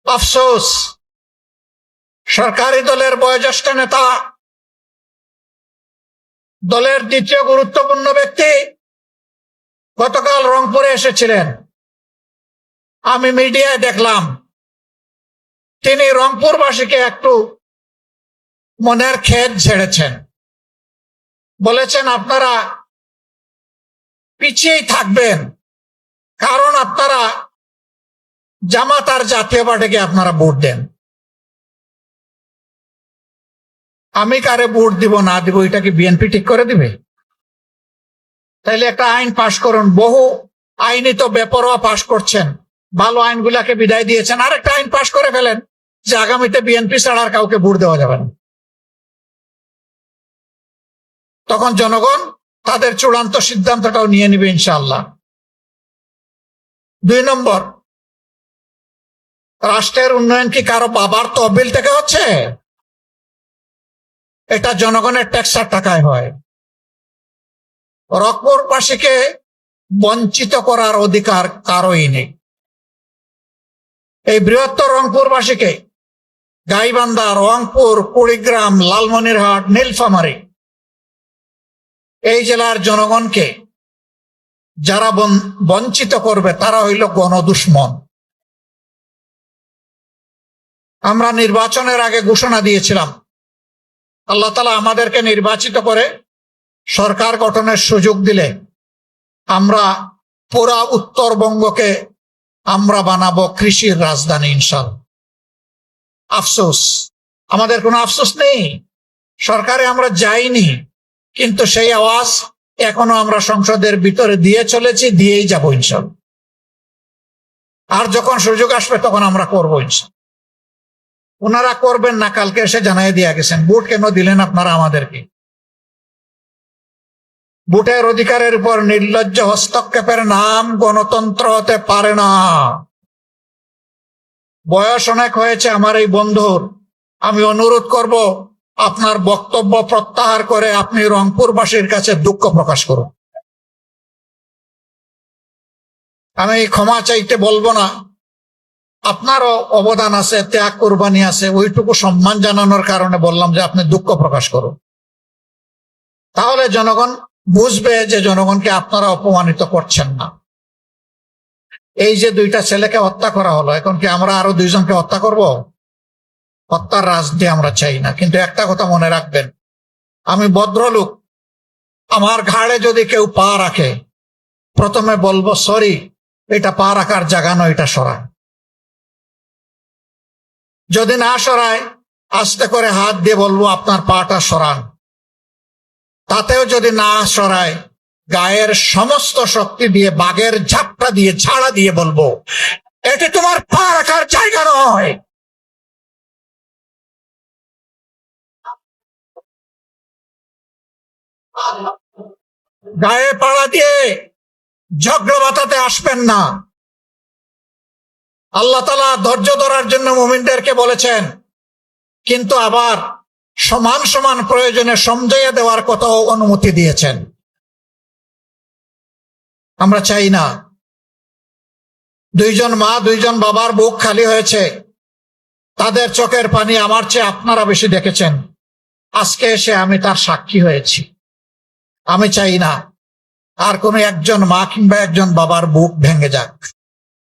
আফসোস, সরকারি দলের বয়োজ্যেষ্ঠ নেতা, দলের দ্বিতীয় গুরুত্বপূর্ণ ব্যক্তি গতকাল রংপুরে এসেছিলেন। আমি মিডিয়ায় দেখলাম তিনি রংপুরবাসীকে একটু মনের খেদ ঝেড়েছেন। বলেছেন, আপনারা পিছিয়েই থাকবেন, কারণ আপনারা জামাত আর জাতীয় পার্টিকে আপনারা ভোট দেন। আমি কারে ভোট দিব না দিব এটা কি বিএনপি ঠিক করে দিবে? তাইলে একটা আইন পাশ করুন। বহু আইনই তো বেপরোয়া পাশ করছেন, ভালো আইনগুলাকে বিদায় দিয়েছেন। আরেকটা আইন পাশ করে ফেলেন যে আগামীতে বিএনপি ছাড়া আর কাউকে ভোট দেওয়া যাবে না। তখন জনগণ তাদের চূড়ান্ত সিদ্ধান্তটাও নিয়ে নিবে ইনশাআল্লাহ। 2 নম্বর, রাষ্ট্রের উন্নয়ন কি কারো বাবার তহবিল থেকে হচ্ছে? এটা জনগণের ট্যাক্সের টাকায় হয়। রংপুরবাসীকে বঞ্চিত করার অধিকার কারোই নেই। এই বৃহত্তর রংপুরবাসীকে গাইবান্ধা, রংপুর, কুড়িগ্রাম, লালমনিরহাট, নীলফামারী এই জেলার জনগণকে যারা বঞ্চিত করবে তারা হইল গণদুশ্মন। আমরা নির্বাচনের আগে ঘোষণা দিয়েছিলাম, আল্লাহ তাআলা আমাদেরকে নির্বাচিত করে সরকার গঠনের সুযোগ দিলে আমরা পুরা উত্তরবঙ্গকে আমরা বানাবো কৃষির রাজধানী ইনশাআল্লাহ। আফসোস, আমাদের কোনো আফসোস নেই, সরকারে আমরা যাইনি, কিন্তু সেই আওয়াজ এখনো আমরা সংসদের ভিতরে দিয়ে চলেছি, দিয়েই যাবো ইনশাআল্লাহ। আর যখন সুযোগ আসবে তখন আমরা করবো ইনশাআল্লাহ। ওনারা করবেন না, কালকে এসে জানাই দিয়ে গেছেন। ভোট কেন দিলেন আপনারা আমাদেরকে? ভোটের অধিকারের উপর নির্লজ্জ হস্তক্ষেপের নাম গণতন্ত্র হতে পারে না। বয়স অনেক হয়েছে আমার এই বন্ধুর, আমি অনুরোধ করব আপনার বক্তব্য প্রত্যাহার করে আপনি রংপুরবাসীর কাছে দুঃখ প্রকাশ করুন। আমি ক্ষমা চাইতে বলবো না, আপনারও অবদান আছে, ত্যাগ কোরবানি আছে, ওইটুকু সম্মান জানানোর কারণে বললাম যে আপনি দুঃখ প্রকাশ করুন। তাহলে জনগণ বুঝবে যে জনগণকে আপনারা অপমানিত করছেন না। এই যে 2টা ছেলেকে হত্যা করা হলো, এখন কি আমরা আরো 2 জনকে হত্যা করব? হত্যার রাজনীতি আমরা চাই না। কিন্তু একটা কথা মনে রাখবেন, আমি ভদ্রলোক, আমার ঘাড়ে যদি কেউ পা রাখে প্রথমে বলবো সরি, এটা পা রাখার জায়গা নয়, এটা সরায়। যদি না সরায় আস্তে করে হাত দিয়ে বলবো আপনার পাটা সরান। তাতেও যদি না সরায় গায়ের সমস্ত শক্তি দিয়ে বাঘের ঝাপটা দিয়ে ঝাড়া দিয়ে বলবো এটি তোমার পা রাখার জায়গা নয়। গায়ে পাড়া দিয়ে ঝগড়া বাতাতে আসবেন না। আল্লাহ তাআলা ধৈর্য ধরার জন্য মুমিনদেরকে বলেছেন, কিন্তু আবার সমান সমান প্রয়োজনে সমঝাইয়া দেওয়ার কথাও অনুমতি দিয়েছেন। আমরা চাই না 2 জন মা 2 জন বাবার বুক খালি হয়েছে, তাদের চোখের পানি আমার চেয়ে আপনারা বেশি দেখেছেন। আজকে এসে আমি তার সাক্ষী হয়েছি। আমি চাই না আর কোনো একজন মা কিংবা একজন বাবার বুক ভেঙে যাক।